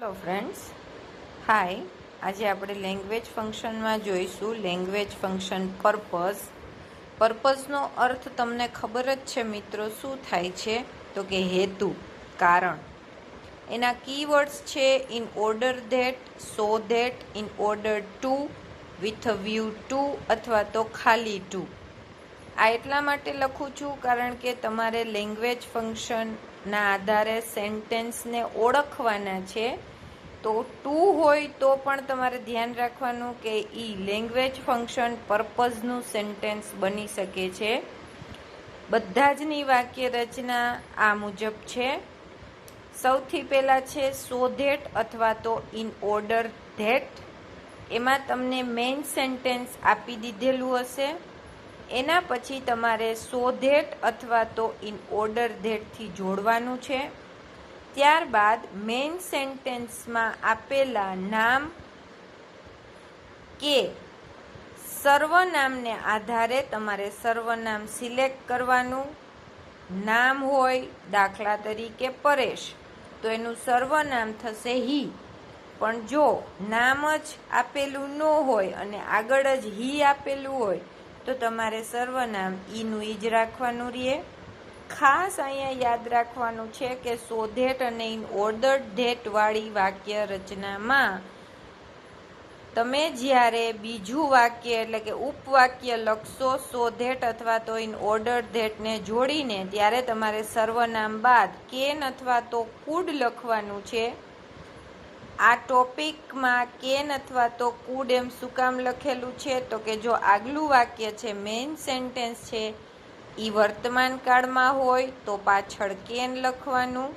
Hello friends, હાય. આજે આપણે language ફંક્શનમાં જોઈશું લેંગ્વેજ ફંક્શન પર્પઝનો અર્થ તમને ખબર જ છે મિત્રો. શું થાય છે તો કે હેતુ, કારણ. એના કીવર્ડ્સ છે in order that, so that, in order two, with a view to અથવા તો ખાલી ટુ. આ એટલા માટે લખું છું કારણ કે તમારે લેંગ્વેજ ફંક્શનના આધારે સેન્ટેન્સને ઓળખવાના છે. તો ટુ હોય તો પણ તમારે ધ્યાન રાખવાનું કે લેંગ્વેજ ફંક્શન પર્પઝનું સેન્ટેન્સ બની શકે છે. બધા જની વાક્ય રચના આ મુજબ છે. સૌથી પહેલાં છે સો ધેટ અથવા તો ઇન ઓર્ડર ધેટ. એમાં તમને મેઇન સેન્ટેન્સ આપી દીધેલું હશે. એના પછી તમારે સો ધેટ અથવા તો ઇન ઓર્ડર ધેટથી જોડવાનું છે. ત્યારબાદ મેઇન સેન્ટેન્સમાં આપેલા નામ કે સર્વનામને આધારે તમારે સર્વનામ સિલેક્ટ કરવાનું. નામ હોય, દાખલા તરીકે પરેશ, તો એનું સર્વનામ થશે હી. પણ જો નામ જ આપેલું ન હોય અને આગળ જ હી આપેલું હોય તો તમારે સર્વનામ ઈનું ઈ જ રાખવાનું રહે. ખાસ અહીંયા યાદ રાખવાનું છે કે સો ધેટ અને ઇન ઓર્ડર ધેટ વાળી વાક્ય રચનામાં તમે જ્યારે બીજું વાક્ય એટલે કે ઉપવાક્ય લખશો સો ધેટ અથવા તો ઇન ઓર્ડર ધેટને જોડીને, ત્યારે તમારે સર્વનામ બાદ કેન અથવા તો કુડ લખવાનું છે. આ ટોપિકમાં કેન અથવા તો કુડ એમ શું કામ લખેલું છે તો કે જો આગલું વાક્ય છે મેઇન સેન્ટેન્સ છે એ વર્તમાન કાળમાં હોય તો પાછળ કેન લખવાનું.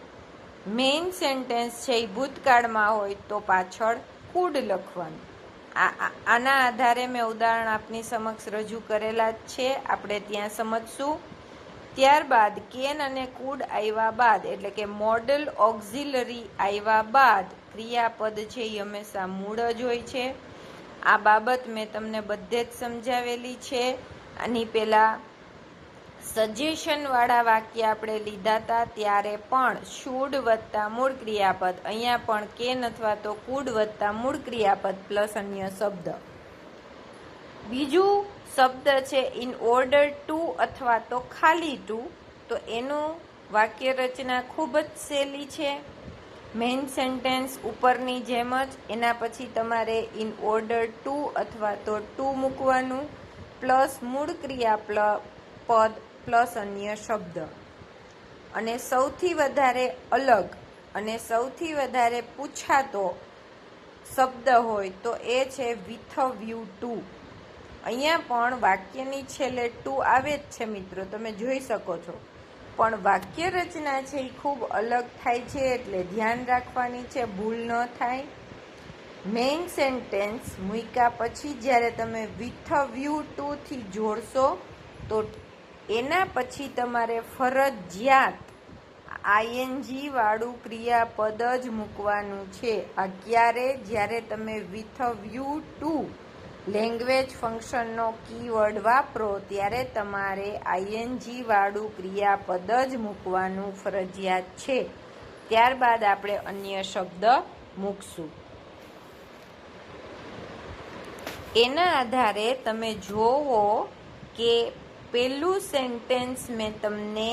મેઇન સેન્ટેન્સ છે એ ભૂતકાળમાં હોય તો પાછળ કુડ લખવાનું. આના આધારે મેં ઉદાહરણ આપની સમક્ષ રજૂ કરેલા જ છે, આપણે ત્યાં સમજશું. ત્યારબાદ કેન અને કુડ આવ્યા બાદ એટલે કે મોડલ ઓક્ઝિલરી આવ્યા બાદ ક્રિયાપદ છે એ હંમેશા મૂળ જ હોય છે. આ બાબત મેં તમને બધે જ સમજાવેલી છે. આની પહેલાં સજેશનવાળા વાક્ય આપણે લીધા હતા ત્યારે પણ શુડ વત્તા મૂળ ક્રિયાપદ, અહીંયા પણ કેન અથવા તો કુડ વત્તા મૂળ ક્રિયાપદ પ્લસ અન્ય શબ્દ. બીજું શબ્દ છે ઇન ઓર્ડર ટુ અથવા તો ખાલી ટુ. તો એનું વાક્ય રચના ખૂબ જ સહેલી છે. મેઇન સેન્ટેન્સ ઉપરની જેમ જ, એના પછી તમારે ઇન ઓર્ડર ટુ અથવા તો ટુ મૂકવાનું પ્લસ મૂળ ક્રિયાપદ પ્લસ અન્ય શબ્દ. અને સૌથી વધારે અલગ અને સૌથી વધારે પૂછાતો શબ્દ હોય તો એ છે વિથ અ વ્યૂ ટુ. અહીંયા પણ વાક્યની છેલ્લે ટુ આવે જ છે મિત્રો, તમે જોઈ શકો છો. પણ વાક્ય રચના છે એ ખૂબ અલગ થાય છે એટલે ધ્યાન રાખવાની છે, ભૂલ ન થાય. મેઇન સેન્ટેન્સ મૂક્યા પછી જ્યારે તમે વિથ અ વ્યૂ ટુથી જોડશો તો એના પછી તમારે ફરજિયાત આઈએનજી વાળું ક્રિયાપદ જ મૂકવાનું છે. આ ક્યારે? જ્યારે તમે with a view to language ફંક્શનનો કીવર્ડ વાપરો ત્યારે તમારે આઈએનજી વાળું ક્રિયાપદ જ મૂકવાનું ફરજિયાત છે. ત્યારબાદ આપણે અન્ય શબ્દ મૂકશું. એના આધારે તમે જોવો કે પહેલું સેન્ટેન્સ મેં તમને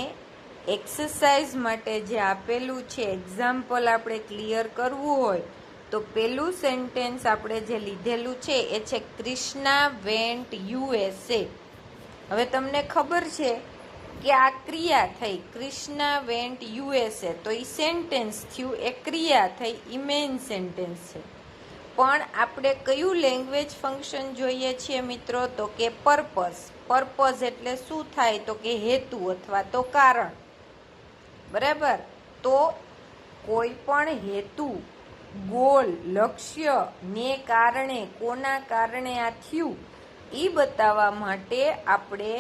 એક્સરસાઇઝ માટે જે આપેલું છે, એક્ઝામ્પલ આપણે ક્લિયર કરવું હોય તો પહેલું સેન્ટેન્સ આપણે જે લીધેલું છે એ છે ક્રિષ્ના વેન્ટ યુએસએ. હવે તમને ખબર છે કે આ ક્રિયા થઈ ક્રિષ્ના વેન્ટ યુએસએ, તો એ સેન્ટેન્સ થયું, એ ક્રિયા થઈ, એ મેઇન સેન્ટેન્સ છે. પણ આપણે કયું લેંગ્વેજ ફંક્શન જોઈએ છીએ મિત્રો તો કે પર્પઝ. પર્પઝ એટલે શું થાય તો કે હેતુ અથવા તો કારણ. બરાબર? તો કોઈ પણ હેતુ, ગોલ, લક્ષ્ય ને કારણે, કોના કારણે આ થયું એ બતાવવા માટે આપણે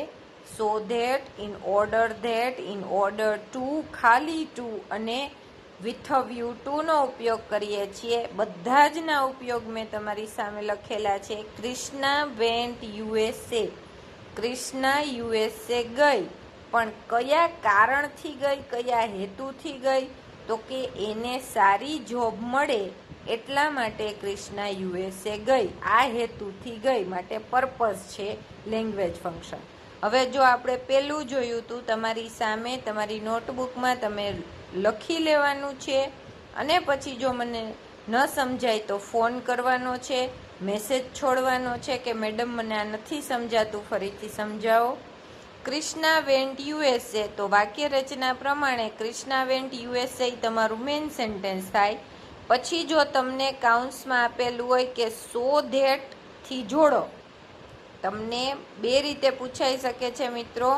so that, in order that, in order two, ખાલી ટુ અને વિથ અ વ્યૂ ટુનો ઉપયોગ કરીએ છીએ. બધા જ ના ઉપયોગ મેં તમારી સામે લખેલા છે. Krishna went USA. Krishna USA ગઈ, પણ કયા કારણથી ગઈ, કયા હેતુથી ગઈ તો કે એને સારી જોબ મળે એટલા માટે ક્રિષ્ના યુએસએ ગઈ. આ હેતુથી ગઈ માટે પર્પઝ છે લેંગ્વેજ ફંક્શન. હવે જો આપણે પેલું જોયું હતું, તમારી સામે તમારી નોટબુકમાં તમે લખી લેવાનું છે અને પછી જો મને ન સમજાય તો ફોન કરવાનો છે, મેસેજ છોડવાનો છે કે મેડમ મને આ નથી સમજાતું, ફરીથી સમજાવો. ક્રિષ્ના વેન્ટ યુએસએ, તો વાક્ય રચના પ્રમાણે ક્રિષ્ના વેન્ટ યુએસએ તમારું મેઇન સેન્ટેન્સ થાય. પછી જો તમને કાઉન્સમાં આપેલું હોય કે સો ધેટ થી જોડો, તમને બે રીતે પૂછાઈ શકે છે મિત્રો.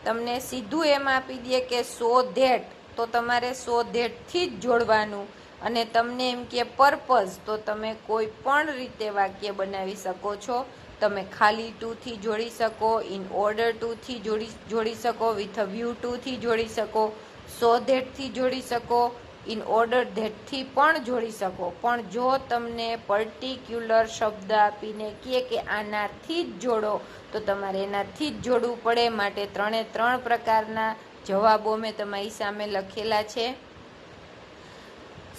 તમને સીધું એમ આપી દે કે સો ધેટ, તો તમારે સો ધેટ થી જ જોડવાનું. અને તમને એમ કે પર્પઝ, તો તમે કોઈ પણ રીતે વાક્ય બનાવી શકો છો. તમે ખાલી ટુ થી જોડી શકો, ઇન ઓર્ડર ટુ થી જોડી શકો, વિથ અ વ્યૂ ટુ થી જોડી શકો, સો ધેટ થી જોડી શકો, ઇન ઓર્ડર ધેટ થી પણ જોડી શકો. પણ જો તમને પર્ટિક્યુલર શબ્દ આપીને કહે કે આનાથી જ જોડો, તો તમારે એનાથી જ જોડવું પડે. માટે 3 પ્રકારના જવાબો મેં તમારી સામે લખેલા છે.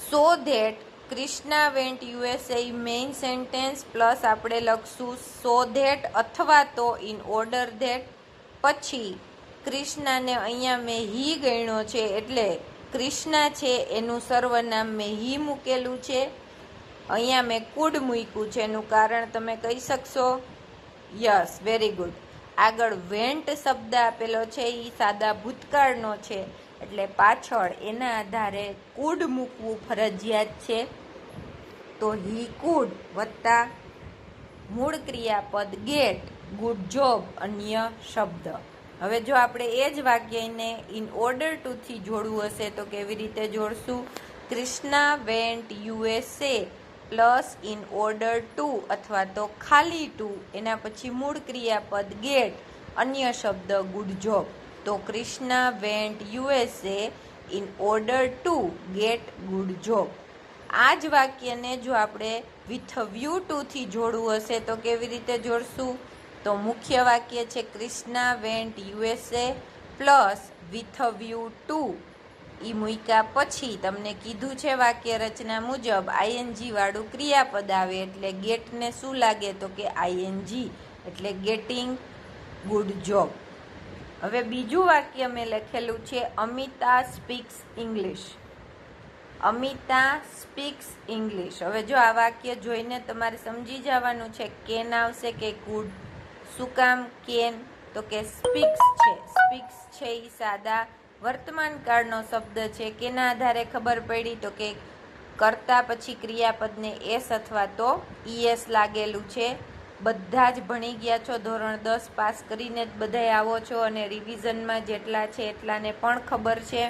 So that Krishna went USA main sentence, plus આપણે લખશું સો ધેટ અથવા તો ઇન ઓર્ડર ધેટ. પછી ક્રિષ્નાને અહીંયા મેં હી ગણ્યો છે, એટલે ક્રિષ્ના છે એનું સર્વનામ મેં હી મૂકેલું છે. અહીંયા મેં કુડ મૂક્યું છે, એનું કારણ તમે કહી શકશો? Yes, very good. આગળ વેન્ટ શબ્દ આપેલો છે એ સાદા ભૂતકાળનો છે, એટલે પાછળ એના આધારે કુડ મૂકવું ફરજિયાત છે. તો હી કુડ વત્તા મૂળ ક્રિયાપદ ગેટ, ગુડ જોબ અન્ય શબ્દ. હવે જો આપણે એ જ વાક્યને ઇન ઓર્ડર ટુ થી જોડવું હશે તો કેવી રીતે જોડશું? Krishna went USA plus in order to અથવા તો ખાલી ટુ, એના પછી મૂળ ક્રિયાપદ ગેટ, અન્ય શબ્દ ગુડ જોબ. તો Krishna went USA in order two get good job. આ જ વાક્યને જો આપણે વિથ વ્યૂ ટુ થી જોડવું હશે તો કેવી રીતે જોડશું? તો મુખ્ય વાક્ય છે Krishna went USA plus with view to. ઈ મૂક્યા પછી તમને કીધું છે વાક્ય રચના મુજબ આઈએનજી વાળું ક્રિયાપદ આવે એટલે ગેટને શું લાગે? તો કે આઈએનજી, એટલે ગેટિંગ ગુડ જોબ. હવે બીજું વાક્ય મેં લખેલું છે Amita speaks English. Amita speaks English. હવે જો આ વાક્ય જોઈને તમારે સમજી જવાનું છે કેન આવશે કે કુડ. શું કામ કેન? તો કે સ્પીક્સ છે. સ્પીક્સ છે એ સાદા વર્તમાન કાળનો શબ્દ છે. કેના આધારે ખબર પડી? તો કે કરતા પછી ક્રિયાપદને એસ અથવા તો ઈએસ લાગેલું છે. બધા જ ભણી ગયા છો, ધોરણ 10 પાસ કરીને જ બધાય આવો છો, અને રિવિઝનમાં જેટલા છે એટલાને પણ ખબર છે.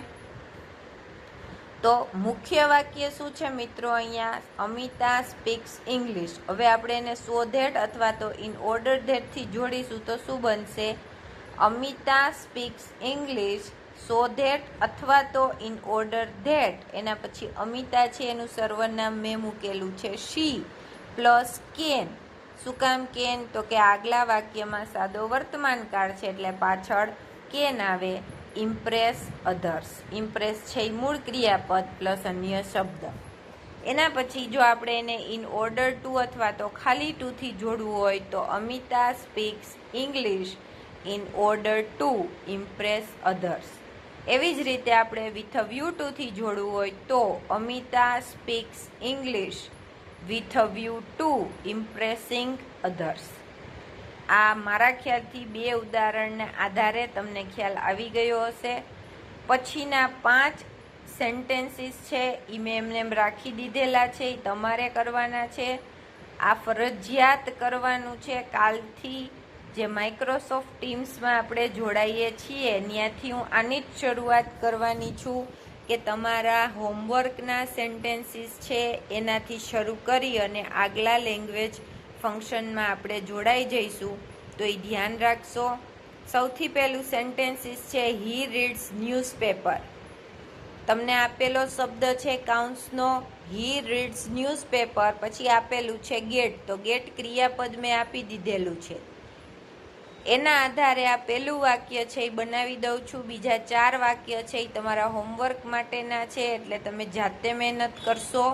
તો મુખ્ય વાક્ય શું છે મિત્રો? અહીંયા અમિતા સ્પીક્સ ઇંગ્લિશ. હવે આપણે એને સો ધેટ અથવા તો ઇન ઓર્ડર ધેટ થી જોડીશું તો શું બનશે? Amita speaks English so that અથવા તો ઇન ઓર્ડર ધેટ. એના પછી અમિતા છે એનું સર્વનામ મેં મૂકેલું છે શી પ્લસ કેન. શું કામ કેન? તો કે આગલા વાક્યમાં સાદો વર્તમાન કાળ છે એટલે પાછળ કેન આવે. Impress others. ઇમ્પ્રેસ છે એ મૂળ ક્રિયાપદ પ્લસ અન્ય શબ્દ. એના પછી જો આપણે એને ઇન ઓર્ડર ટુ અથવા તો ખાલી ટુ થી જોડવું હોય તો Amita speaks English in order two Impress others. એવી જ રીતે આપણે વિથ વ્યૂ ટુ થી જોડવું હોય તો Amita speaks English with view to impressing others. આ મારા ખ્યાલથી 2 ઉદાહરણના આધારે તમને ખ્યાલ આવી ગયો હશે. પછીના 5 સેન્ટેન્સીસ છે એ મેં એમને એમ રાખી દીધેલા છે, એ તમારે કરવાના છે. આ ફરજિયાત કરવાનું છે. કાલથી જે માઇક્રોસોફ્ટ ટીમ્સમાં આપણે જોડાઈએ છીએ ત્યાંથી હું આની જ શરૂઆત કરવાની છું કે તમારા હોમવર્કના સેન્ટેન્સીસ છે એનાથી શરૂ કરી અને આગલા લેંગ્વેજ ફંક્શનમાં આપણે જોડાઈ જઈશું. તો એ ધ્યાન રાખશો. સૌથી પહેલું સેન્ટેન્સીસ છે હી રીડ્સ ન્યૂઝપેપર. તમને આપેલો શબ્દ છે કાઉન્સનો હી રીડ્સ ન્યૂઝપેપર, પછી આપેલું છે ગેટ. તો ગેટ ક્રિયાપદ મેં આપી દીધેલું છે. એના આધારે આ પહેલું વાક્ય છે એ બનાવી દઉં છું. બીજા 4 વાક્ય છે એ તમારા હોમવર્ક માટેના છે એટલે તમે જાતે મહેનત કરશો.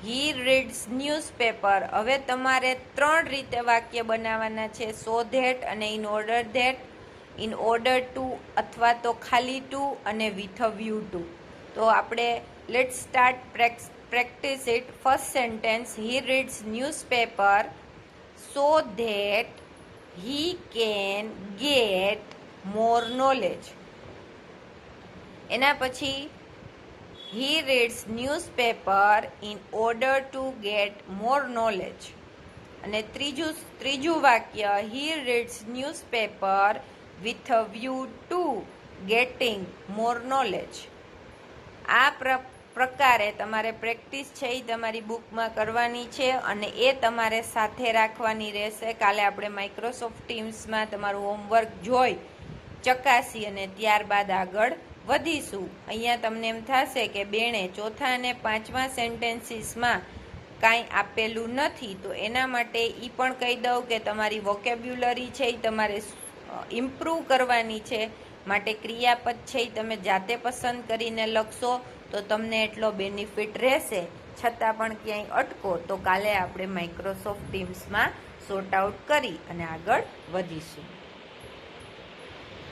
હી રીડ્સ ન્યૂઝપેપર. હવે તમારે 3 રીતે વાક્ય બનાવવાના છે, સો ધેટ અને ઇન ઓર્ડર ટુ અથવા તો ખાલી ટુ અને વિથ અ વ્યૂ ટુ. તો આપણે late start practice it. First sentence, he reads newspaper so that he can get more knowledge. એના પછી he reads newspaper in order to get more knowledge. અને ત્રીજું વાક્ય, he reads newspaper with a view to getting more knowledge. આ પ્રકારે તમારે practice છે એ તમારી બુકમાં કરવાની છે અને એ તમારે સાથે રાખવાની રહેશે. કાલે આપણે માઇક્રોસોફ્ટ ટીમ્સમાં તમારું હોમવર્ક જોઈ ચકાસી અને ત્યારબાદ આગળ વધીશું. અહીંયા તમને એમ થશે કે બેણે ચોથા અને પાંચમા સેન્ટેન્સીસમાં કાંઈ આપેલું નથી, તો એના માટે એ પણ કહી દઉં કે તમારી વોકેબ્યુલરી છે એ તમારે ઇમ્પ્રૂવ કરવાની છે. માટે ક્રિયાપદ છે એ તમે જાતે પસંદ કરીને લખશો તો તમને એટલો બેનિફિટ રહેશે. છતાં પણ ક્યાંય અટકો તો કાલે આપણે માઇક્રોસોફ્ટ ટીમ્સમાં સોર્ટ આઉટ કરી અને આગળ વધીશું.